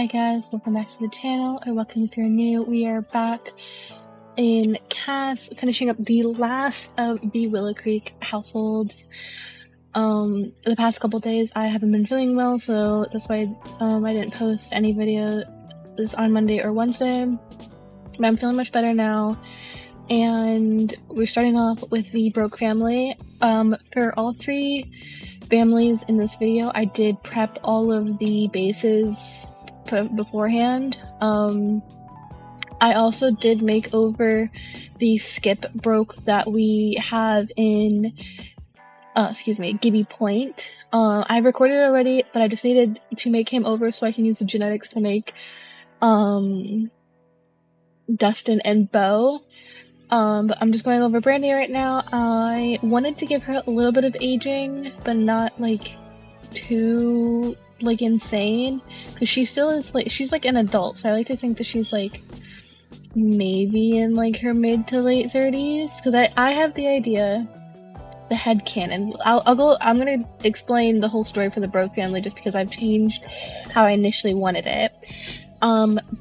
Hi guys, welcome back to the channel, or welcome if you're new. We are back in Cass, finishing up the last of the Willow Creek households. The past couple days I haven't been feeling well, so that's why I didn't post any videos on Monday or Wednesday. But I'm feeling much better now, and we're starting off with the Broke family. For all three families in this video, I did prep all of the bases beforehand. I also did make over the skip broke that we have in Gibby Point. I recorded it already, but I just needed to make him over so I can use the genetics to make Dustin and Bo. But I'm just going over Brandy right now. I wanted to give her a little bit of aging, but not like too like insane, because she still is like, she's like an adult, so I like to think that she's like maybe in like her mid to late 30s, because I have the idea, the headcanon. I'm gonna explain the whole story for the Broke family just because I've changed how I initially wanted it.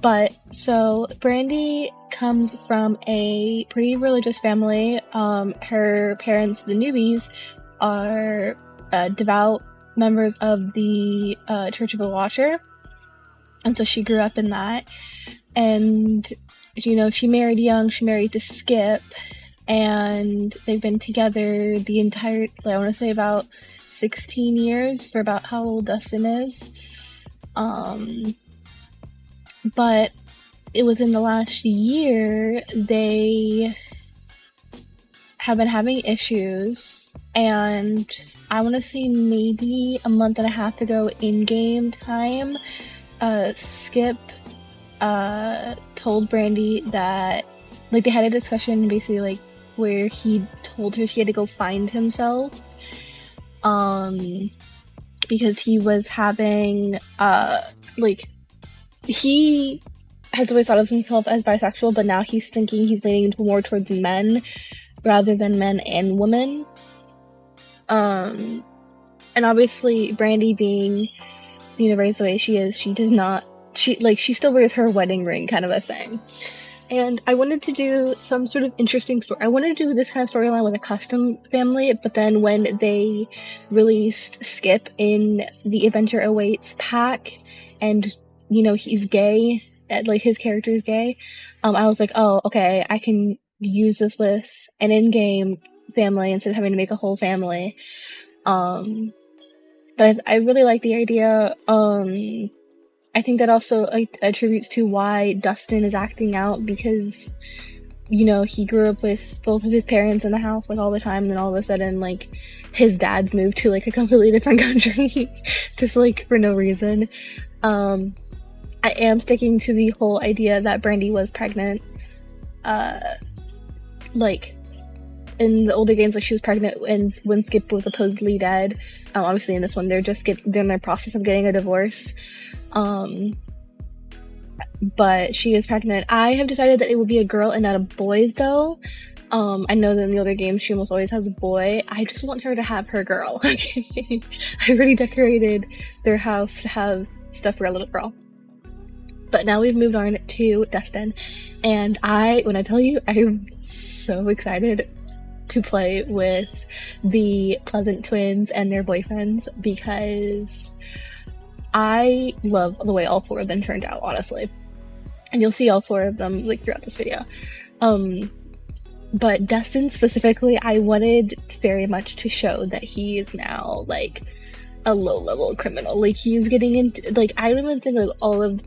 But so Brandy comes from a pretty religious family. Her parents, the newbies, are devout members of the Church of the Watcher, and so she grew up in that. And you know, she married young, she married to Skip, and they've been together the entire, I want to say about 16 years, for about how old Dustin is. But it was in the last year they have been having issues, and I want to say maybe a month and a half ago in game time, Skip told Brandy that, like, they had a discussion basically like where he told her he had to go find himself, because he was having like, he has always thought of himself as bisexual, but now he's thinking he's leaning more towards men rather than men and women. And obviously Brandy, being, you know, raised the way she is, she still wears her wedding ring, kind of a thing. And I wanted to do some sort of interesting story. I wanted to do this kind of storyline with a custom family, but then when they released Skip in the Adventure Awaits pack, and you know, he's gay, like his character is gay, I was like, oh, okay, I can use this with an in-game family instead of having to make a whole family. But I really like the idea. I think that also attributes to why Dustin is acting out, because, you know, he grew up with both of his parents in the house like all the time, and then all of a sudden like his dad's moved to like a completely different country just like for no reason. I am sticking to the whole idea that Brandy was pregnant. Like in the older games, like she was pregnant when Skip was supposedly dead. Obviously in this one they're in their process of getting a divorce. But she is pregnant. I have decided that it will be a girl and not a boy though. I know that in the older games she almost always has a boy. I just want her to have her girl. Okay. I already decorated their house to have stuff for a little girl. But now we've moved on to Dustin, and when I tell you, I'm so excited to play with the Pleasant twins and their boyfriends, because I love the way all four of them turned out, honestly. And you'll see all four of them like throughout this video. But Dustin specifically, I wanted very much to show that he is now like a low-level criminal. Like, he's getting into, like, I don't even think like all of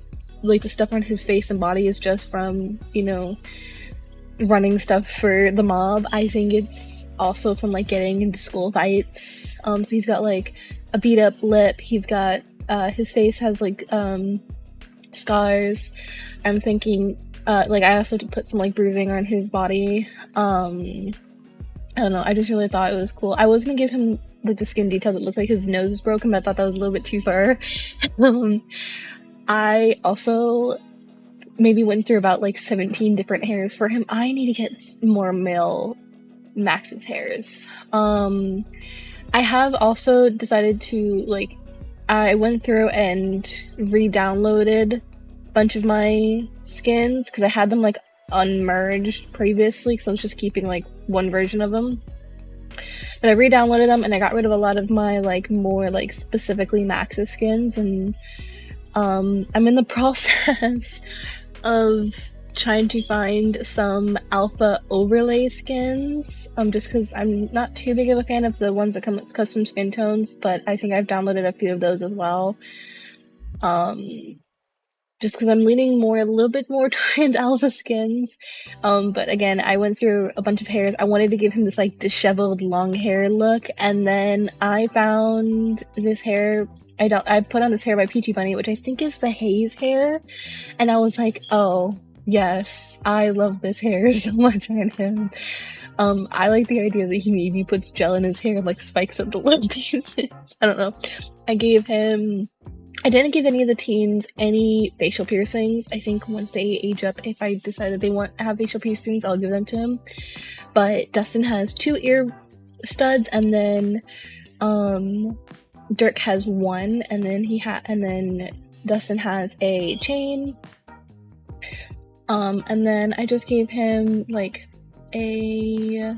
like the stuff on his face and body is just from, you know, running stuff for the mob. I think it's also from like getting into school fights. So he's got like a beat up lip, he's got his face has like scars. I'm thinking like I also put some like bruising on his body. I don't know, I just really thought it was cool. I was gonna give him like the skin detail that looked like his nose is broken, but I thought that was a little bit too far. I also maybe went through about like 17 different hairs for him. I need to get more male Max's hairs. I have also decided to like I went through and re-downloaded a bunch of my skins because I had them like unmerged previously because I was just keeping like one version of them. But I re-downloaded them and I got rid of a lot of my like more like specifically Maxis skins, and I'm in the process of trying to find some alpha overlay skins, just because I'm not too big of a fan of the ones that come with custom skin tones, but I think I've downloaded a few of those as well. Just because I'm leaning a little bit more towards alpha skins. But again, I went through a bunch of hairs. I wanted to give him this like disheveled long hair look, and then I found this hair. I put on this hair by Peachy Bunny, which I think is the Haze hair, and I was like, oh yes, I love this hair so much on him. I like the idea that he maybe puts gel in his hair and like spikes up the lip pieces. I don't know. I didn't give any of the teens any facial piercings. I think once they age up, if I decide that they want to have facial piercings, I'll give them to him. But Dustin has 2 ear studs, and then Dirk has 1, and then Dustin has a chain. And then I just gave him like I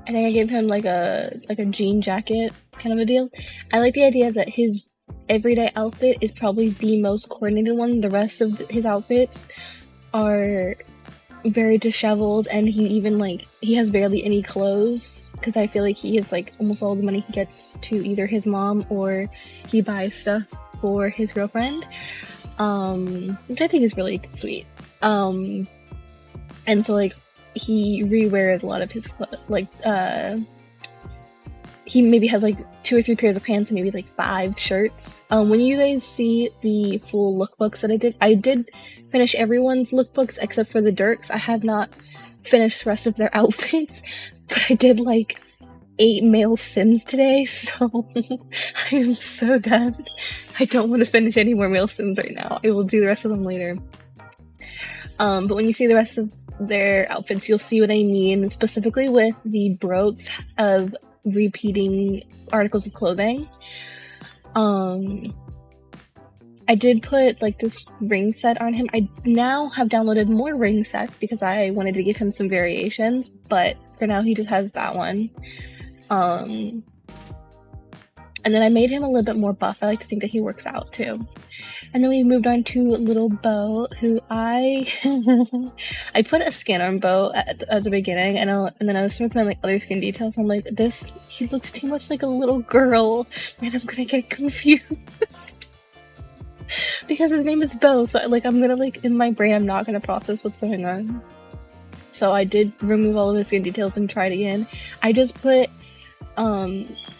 think I gave him like a jean jacket kind of a deal. I like the idea that his everyday outfit is probably the most coordinated one. The rest of his outfits are very disheveled, and he has barely any clothes because I feel like he has like almost all the money he gets to either his mom or he buys stuff for his girlfriend, which I think is really sweet. And so like he rewears a lot of his he maybe has like 2 or 3 pairs of pants and maybe like 5 shirts. When you guys see the full lookbooks that I did finish everyone's lookbooks except for the Dirks. I have not finished the rest of their outfits, but I did like 8 male Sims today, so I am so done. I don't want to finish any more male Sims right now. I will do the rest of them later. But when you see the rest of their outfits, you'll see what I mean, specifically with the brokes of repeating articles of clothing. I did put like this ring set on him. I now have downloaded more ring sets because I wanted to give him some variations, but for now he just has that one. And then I made him a little bit more buff. I like to think that he works out too. And then we moved on to little Bo, who I put a skin on Bo at the beginning, and then I was looking at like other skin details. And I'm like, he looks too much like a little girl, and I'm gonna get confused because his name is Bo. So like I'm gonna like in my brain, I'm not gonna process what's going on. So I did remove all of his skin details and try it again. I just put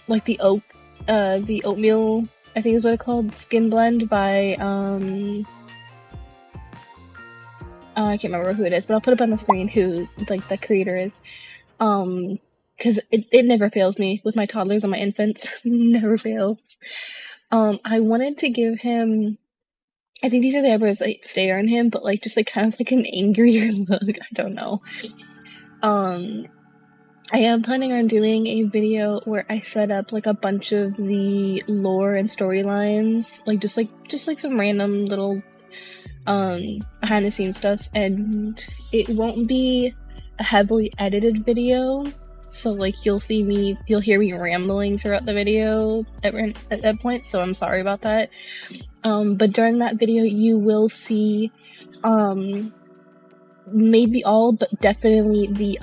like the oatmeal, I think is what it's called, skin blend by I can't remember who it is, but I'll put up on the screen who like the creator is, because it never fails me with my toddlers and my infants. Never fails. I wanted to give him, I think these are the eyebrows that stay on him, but like just like kind of like an angrier look. I don't know. I am planning on doing a video where I set up like a bunch of the lore and storylines, like just like some random little behind the scenes stuff, and it won't be a heavily edited video, so like you'll hear me rambling throughout the video at that point, so I'm sorry about that. But during that video you will see maybe all, but definitely the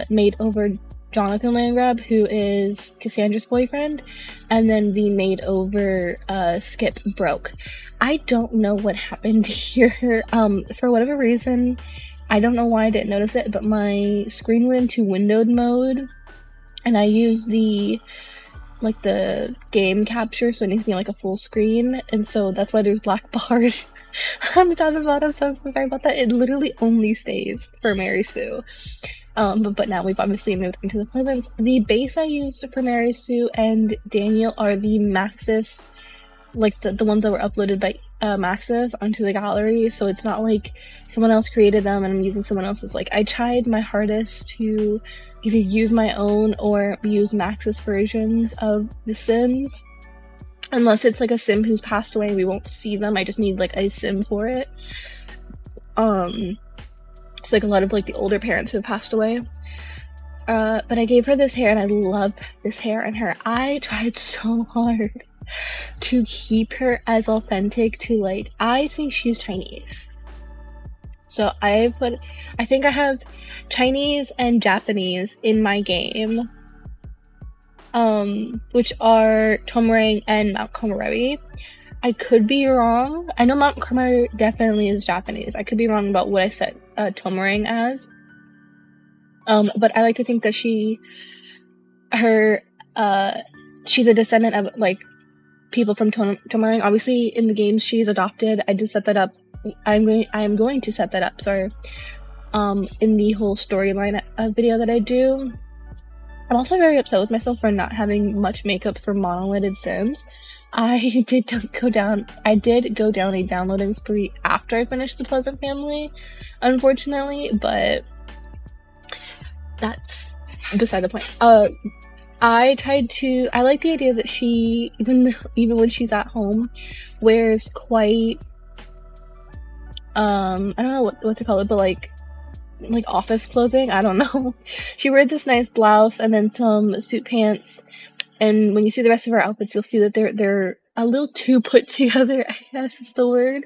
maid over Jonathan Landgrab, who is Cassandra's boyfriend, and then the maid over Skip Broke. I don't know what happened here. For whatever reason, I don't know why I didn't notice it, but my screen went into windowed mode, and I used the game capture, so it needs to be like a full screen, and so that's why there's black bars on the top and bottom, so I'm so sorry about that. It literally only stays for Mary Sue. But now we've obviously moved into the Pleasants. The base I used for Mary Sue and Daniel are the Maxis, like the ones that were uploaded by Maxis onto the gallery, so it's not like someone else created them and I'm using someone else's. Like, I tried my hardest to either use my own or use Maxis versions of The Sims, unless it's like a sim who's passed away, we won't see them. I just need like a sim for it. It's like a lot of like the older parents who have passed away. But I gave her this hair and I love this hair and her. I tried so hard to keep her as authentic to like, I think she's Chinese. So I think I have Chinese and Japanese in my game, which are Tomarang and Mount Komarebi. I could be wrong. I know Mount Komarebi definitely is Japanese. I could be wrong about what I set Tomarang as. But I like to think that she's a descendant of like people from Tomarang. Obviously, in the games she's adopted. I did set that up. I am going to set that up. Sorry. In the whole storyline video that I do. I'm also very upset with myself for not having much makeup for monolithed Sims. I did go down a downloading spree after I finished the Pleasant Family, unfortunately, but that's beside the point. I like the idea that she, even when she's at home, wears quite, I don't know what to call it, but like office clothing. I don't know. She wears this nice blouse and then some suit pants. And when you see the rest of her outfits, you'll see that they're a little too put together, I guess is the word.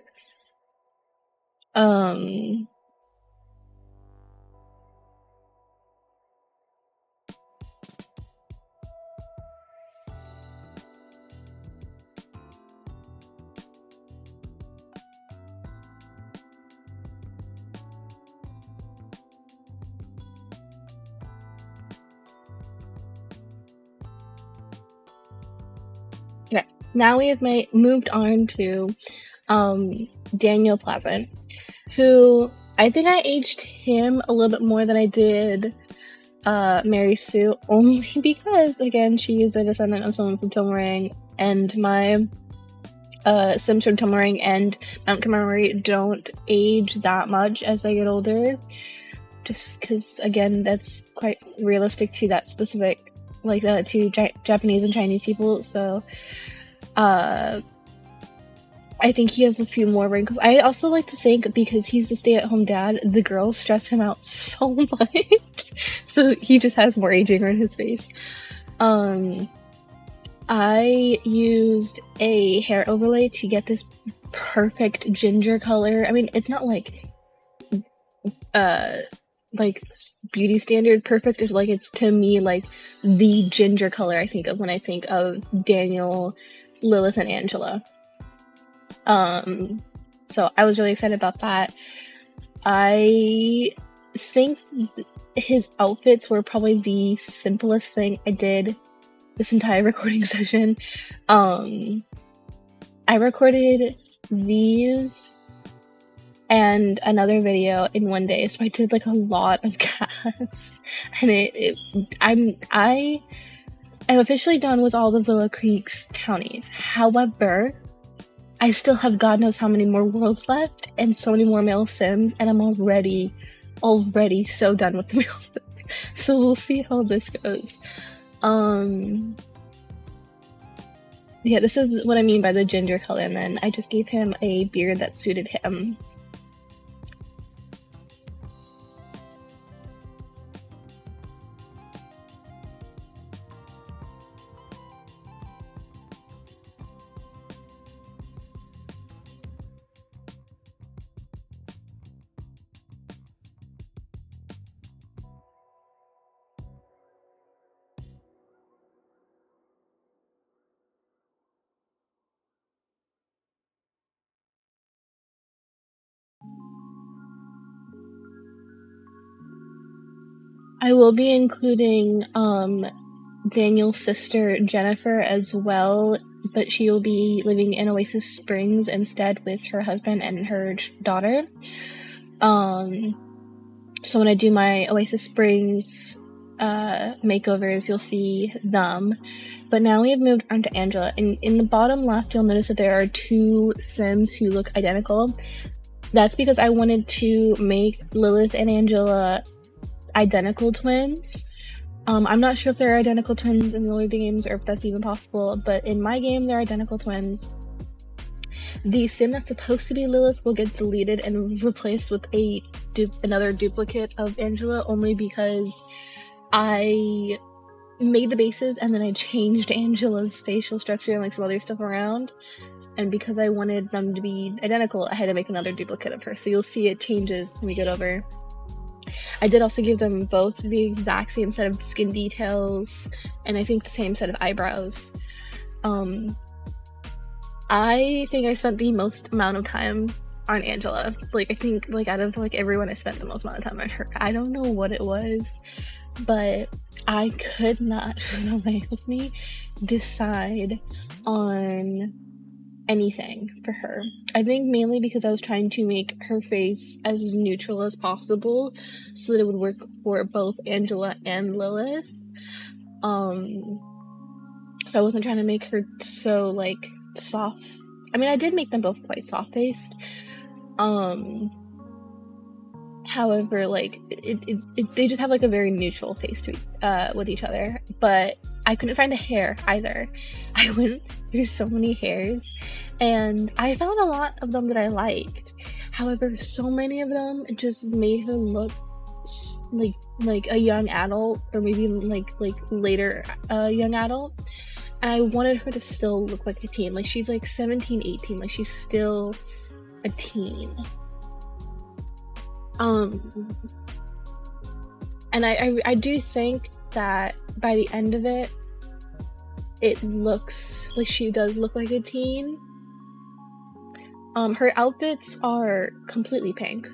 Okay, now we have moved on to Daniel Pleasant, who I think I aged him a little bit more than I did Mary Sue, only because, again, she is a descendant of someone from Tomarang, and my Sims from Tomarang and Mount Komarebi don't age that much as they get older, just because, again, that's quite realistic to that specific, like, to Japanese and Chinese people, so I think he has a few more wrinkles. I also like to think, because he's the stay-at-home dad, the girls stress him out so much. So he just has more aging on his face. I used a hair overlay to get this perfect ginger color. I mean, it's not like beauty standard perfect. It's like, it's to me like the ginger color I think of when I think of Daniel, Lilith, and Angela. So I was really excited about that. I think his outfits were probably the simplest thing I did this entire recording session. I recorded these and another video in one day, so I did like a lot of cats, and I am officially done with all the Willow Creek's townies. However, I still have God knows how many more worlds left and so many more male Sims, and I'm already so done with the male Sims. So we'll see how this goes. Yeah, this is what I mean by the ginger color, and then I just gave him a beard that suited him. I will be including Daniel's sister Jennifer as well, but she will be living in Oasis Springs instead with her husband and her daughter. So when I do my Oasis Springs makeovers, you'll see them. But now we have moved on to Angela, and in the bottom left you'll notice that there are two Sims who look identical. That's because I wanted to make Lilith and Angela identical twins. I'm not sure if they're identical twins in the older games or if that's even possible, but in my game, they're identical twins. The sim that's supposed to be Lilith will get deleted and replaced with another duplicate of Angela, only because I made the bases and then I changed Angela's facial structure and like some other stuff around. And because I wanted them to be identical, I had to make another duplicate of her. So you'll see it changes when we get over. I did also give them both the exact same set of skin details and I think the same set of eyebrows. I think I spent the most amount of time on Angela. Like, I think, like, out of, like, everyone, I spent the most amount of time on her. I don't know what it was, but I could not, for the life of me, decide on anything for her. I think mainly because I was trying to make her face as neutral as possible so that it would work for both Angela and Lilith. So I wasn't trying to make her so, like, soft. I mean, I did make them both quite soft-faced. However, like, they just have, like, a very neutral face to with each other. But I couldn't find a hair, either. I went through so many hairs, and I found a lot of them that I liked. However, so many of them just made her look like a young adult, or maybe like later young adult. And I wanted her to still look like a teen. Like, she's like 17, 18. Like, she's still a teen. And I do think that by the end of it, it looks like she does look like a teen. Her outfits are completely pink.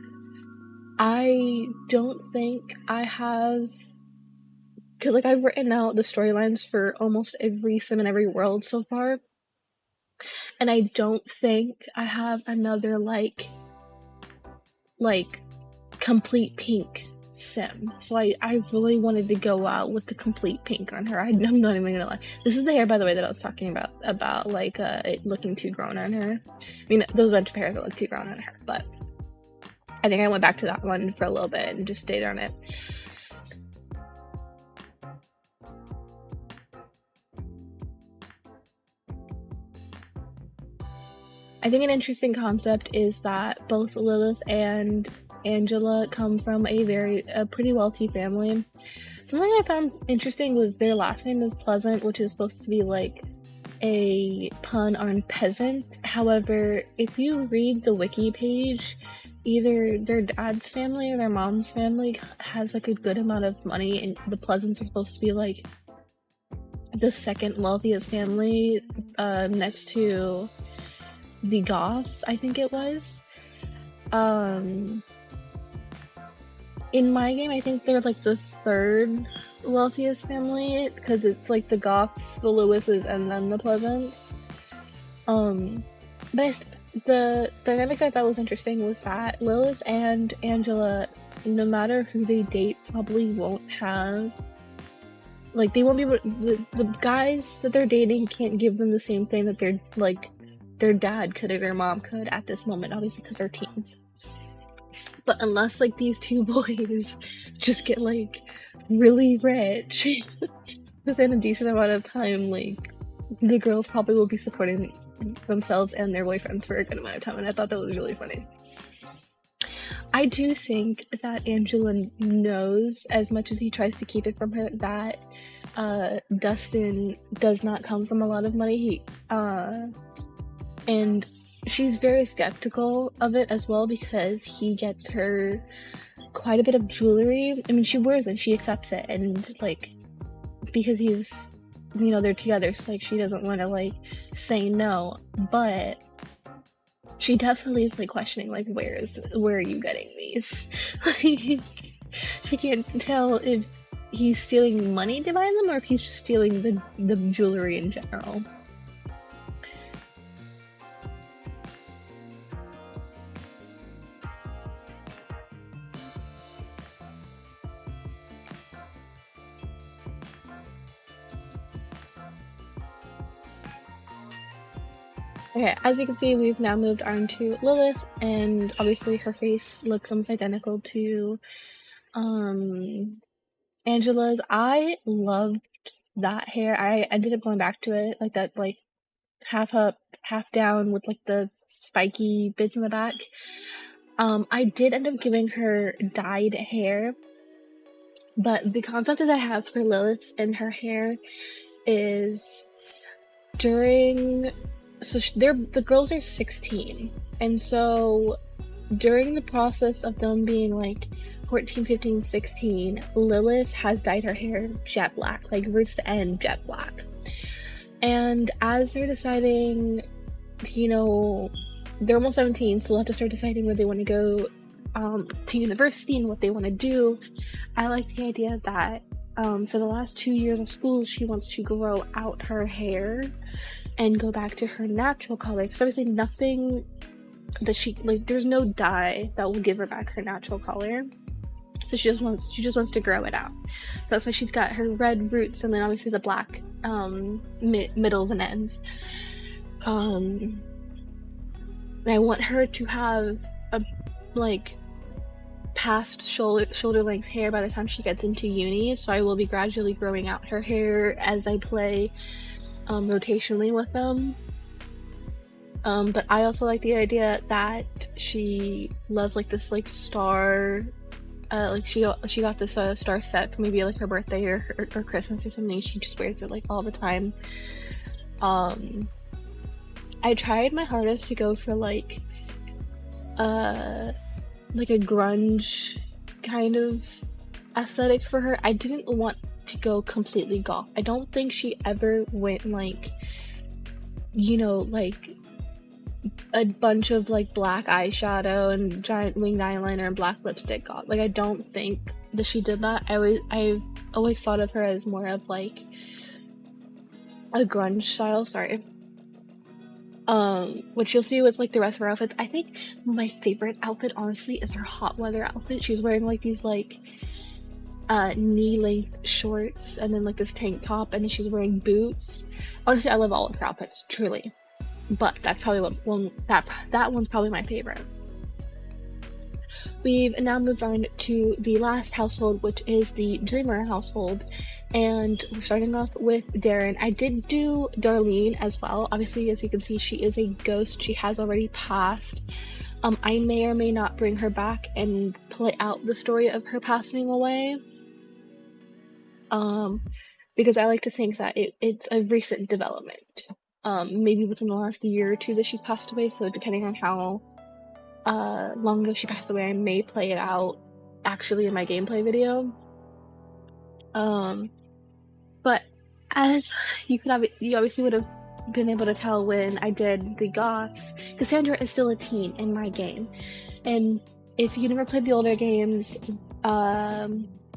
I don't think I have, because like I've written out the storylines for almost every sim and every world so far, and I don't think I have another like complete pink sim. So I really wanted to go out with the complete pink on her. I'm not even gonna lie. This is the hair, by the way, that I was talking about like it looking too grown on her. I mean, those bunch of hairs that look too grown on her, but I think I went back to that one for a little bit and just stayed on it. I think an interesting concept is that both Lilith and Angela come from a pretty wealthy family. Something I found interesting was their last name is Pleasant, which is supposed to be like a pun on peasant. However, if you read the wiki page, either their dad's family or their mom's family has like a good amount of money, and the Pleasants are supposed to be like the second wealthiest family next to the Goths, I think it was. In my game, I think they're like the third wealthiest family, because it's like the Goths, the Lewises, and then the Pleasants. But the dynamic I thought was interesting was that Lilith and Angela, no matter who they date, probably won't have, like, they won't be able, the guys that they're dating can't give them the same thing that their dad could or their mom could at this moment, obviously because they're teens. But unless like these two boys just get like really rich within a decent amount of time, like the girls probably will be supporting themselves and their boyfriends for a good amount of time, and I thought that was really funny. I do think that Angela knows, as much as he tries to keep it from her, that Dustin does not come from a lot of money. And she's very skeptical of it as well, because he gets her quite a bit of jewelry. I mean, she wears it, she accepts it, and like, because he's, you know, they're together, so like she doesn't want to like say no, but she definitely is like questioning like, where are you getting these? She can't tell if he's stealing money to buy them or if he's just stealing the jewelry in general. Okay, as you can see, we've now moved on to Lilith, and obviously her face looks almost identical to Angela's, I loved that hair. I ended up going back to it, like that, like half up, half down with like the spiky bits in the back. I did end up giving her dyed hair, but the concept that I have for Lilith and her hair is during, so the girls are 16, and so during the process of them being like 14, 15, 16, Lilith has dyed her hair jet black, like roots to end jet black. And as they're deciding, you know, they're almost 17, so they'll have to start deciding where they want to go to university and what they want to do. I like the idea that for the last 2 years of school, she wants to grow out her hair and go back to her natural color. Because obviously nothing that she, like, there's no dye that will give her back her natural color. So she just wants to grow it out. So that's why she's got her red roots and then obviously the black middles and ends. I want her to have a like past shoulder length hair by the time she gets into uni, so I will be gradually growing out her hair as I play rotationally with them. But I also like the idea that she loves like this like star, like she got this star set for maybe like her birthday or Christmas or something. She just wears it like all the time. I tried my hardest to go for like a grunge kind of aesthetic for her. I didn't want to go completely goth. I don't think she ever went like, you know, like a bunch of like black eyeshadow and giant winged eyeliner and black lipstick goth. Like I don't think that she did that. I've always thought of her as more of like a grunge style, sorry. Which you'll see with like the rest of her outfits. I think my favorite outfit honestly is her hot weather outfit. She's wearing like these like knee-length shorts and then like this tank top, and then she's wearing boots. Honestly, I love all of her outfits, truly. But that's probably that one's probably my favorite. We've now moved on to the last household, which is the Dreamer household, and we're starting off with Darren. I did do Darlene as well. Obviously, as you can see, she is a ghost. She has already passed. I may or may not bring her back and play out the story of her passing away, because I like to think that it's a recent development. Maybe within the last year or two that she's passed away, so depending on how long ago she passed away, I may play it out actually in my gameplay video. But as you obviously would have been able to tell when I did the goths, Cassandra is still a teen in my game. And if you never played the older games,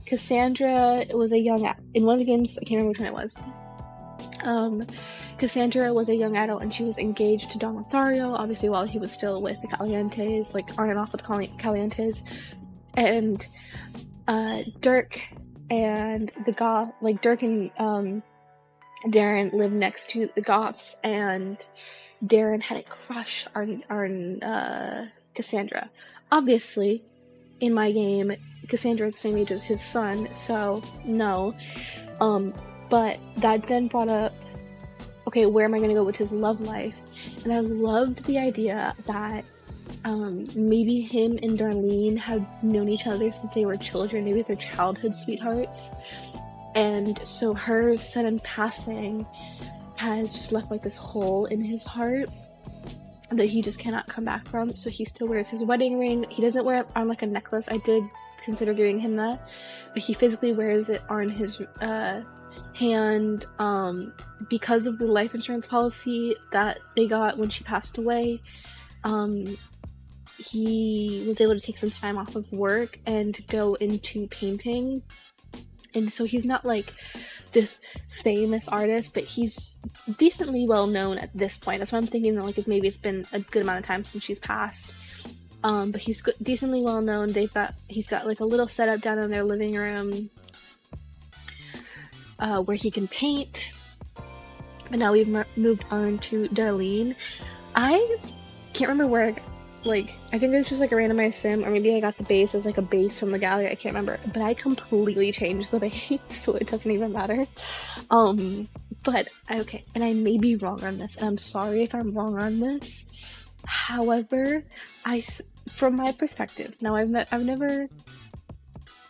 Cassandra was a young, in one of the games, I can't remember which one it was, Cassandra was a young adult and she was engaged to Don Lothario, obviously while he was still with the Calientes, like on and off with the Calientes. And Dirk and the Goth, like Dirk and Darren lived next to the Goths, and Darren had a crush on Cassandra. Obviously, in my game, Cassandra is the same age as his son, so no. But that then brought up, okay, where am I going to go with his love life? And I loved the idea that maybe him and Darlene had known each other since they were children. Maybe they're childhood sweethearts. And so her sudden passing has just left like this hole in his heart that he just cannot come back from. So he still wears his wedding ring. He doesn't wear it on like a necklace. I did consider giving him that, but he physically wears it on his hand, because of the life insurance policy that they got when she passed away. He was able to take some time off of work and go into painting, and so he's not like this famous artist, but he's decently well known at this point. That's why I'm thinking that like maybe it's been a good amount of time since she's passed. But he's decently well known. He's got like a little setup down in their living room where he can paint. But now we've moved on to Darlene. I can't remember where like, I think it was just like a randomized sim, or maybe I got the base as like a base from the gallery, I can't remember, but I completely changed the base, so it doesn't even matter. But okay, and I may be wrong on this, and I'm sorry if I'm wrong on this. However, from my perspective, now I've never,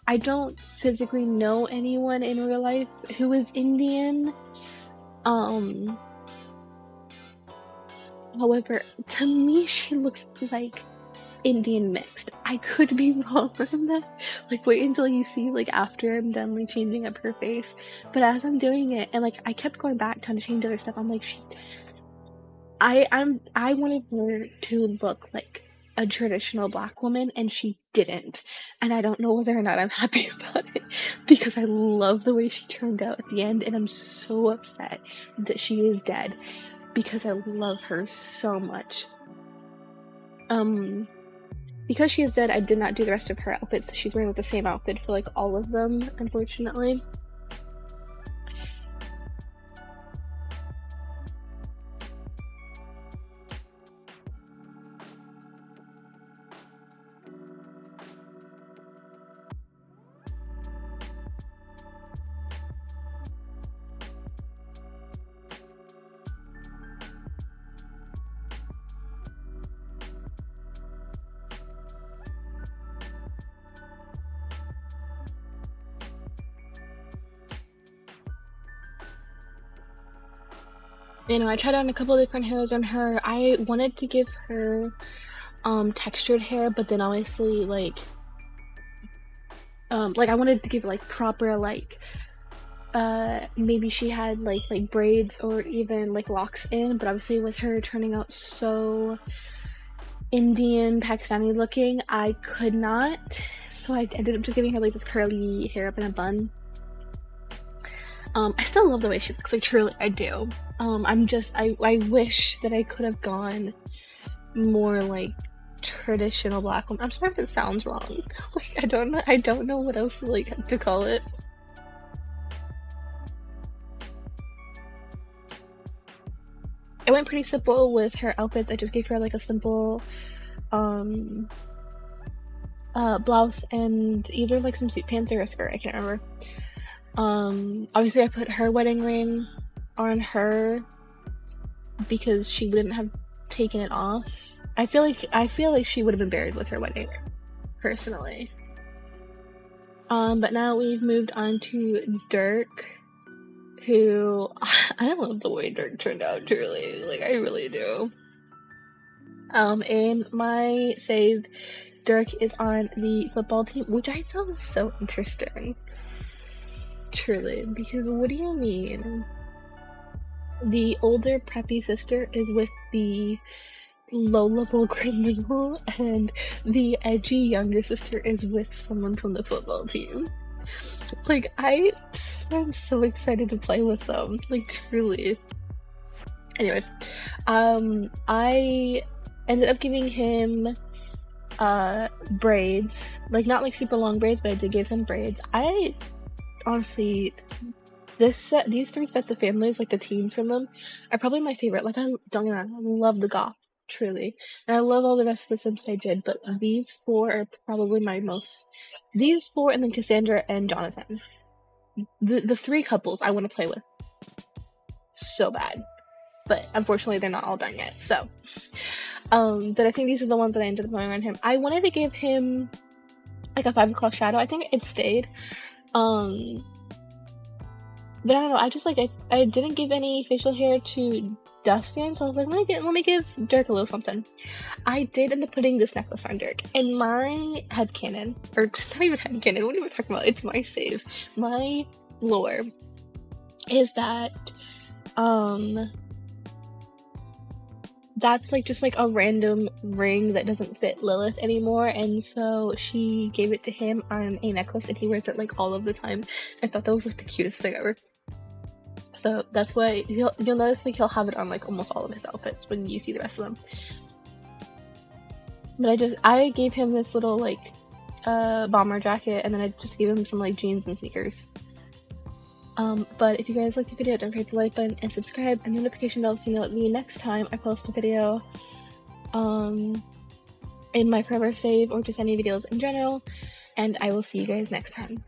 I don't physically know anyone in real life who is Indian. Um, However, to me, she looks like Indian mixed. I could be wrong on that. Like, wait until you see, like, after I'm done, like, changing up her face. But as I'm doing it, and, like, I kept going back trying to change other stuff, I'm like, I wanted her to look like a traditional black woman, and she didn't. And I don't know whether or not I'm happy about it, because I love the way she turned out at the end, and I'm so upset that she is dead, because I love her so much. Because she is dead, I did not do the rest of her outfits, so she's wearing like the same outfit for like all of them, unfortunately. You know, I tried on a couple different hairs on her. I wanted to give her textured hair, but then obviously like I wanted to give like proper like maybe she had like braids or even like locks in, but obviously with her turning out so Indian Pakistani looking, I could not. So I ended up just giving her like this curly hair up in a bun. I still love the way she looks, like truly I do. I wish that I could have gone more like traditional black woman. I'm sorry if it sounds wrong. Like I don't know what else like to call it. I went pretty simple with her outfits. I just gave her like a simple blouse and either like some suit pants or a skirt, I can't remember. Obviously I put her wedding ring on her because she wouldn't have taken it off. I feel like she would have been buried with her wedding ring, personally. But now we've moved on to Dirk, who I love the way Dirk turned out, truly. Like I really do. In my save, Dirk is on the football team, which I thought was so interesting. Truly, because what do you mean? The older preppy sister is with the low-level criminal, and the edgy younger sister is with someone from the football team. Like, I'm so excited to play with them. Like, truly. Anyways, I ended up giving him braids, like not like super long braids, but I did give him braids. I honestly, these three sets of families, like the teens from them, are probably my favorite. Like I don't get me wrong, I love the goth, truly, and I love all the rest of the Sims that I did, but these four are probably my most. These four, and then Cassandra and Jonathan, the three couples I want to play with so bad, but unfortunately they're not all done yet. So, but I think these are the ones that I ended up going on him. I wanted to give him like a 5 o'clock shadow. I think it stayed. But I don't know, I just like I didn't give any facial hair to Dustin, so I was like, let me give Dirk a little something. I did end up putting this necklace on Dirk, and my headcanon, or not even headcanon, what are we talking about? It's my save. My lore is that that's like just like a random ring that doesn't fit Lilith anymore, and so she gave it to him on a necklace, and he wears it like all of the time. I thought that was like the cutest thing ever. So that's why you'll notice like he'll have it on like almost all of his outfits when you see the rest of them. But I gave him this little like bomber jacket, and then I just gave him some like jeans and sneakers. But if you guys liked the video, don't forget to like button and subscribe and the notification bell so you know the next time I post a video. in my forever save or just any videos in general, and I will see you guys next time.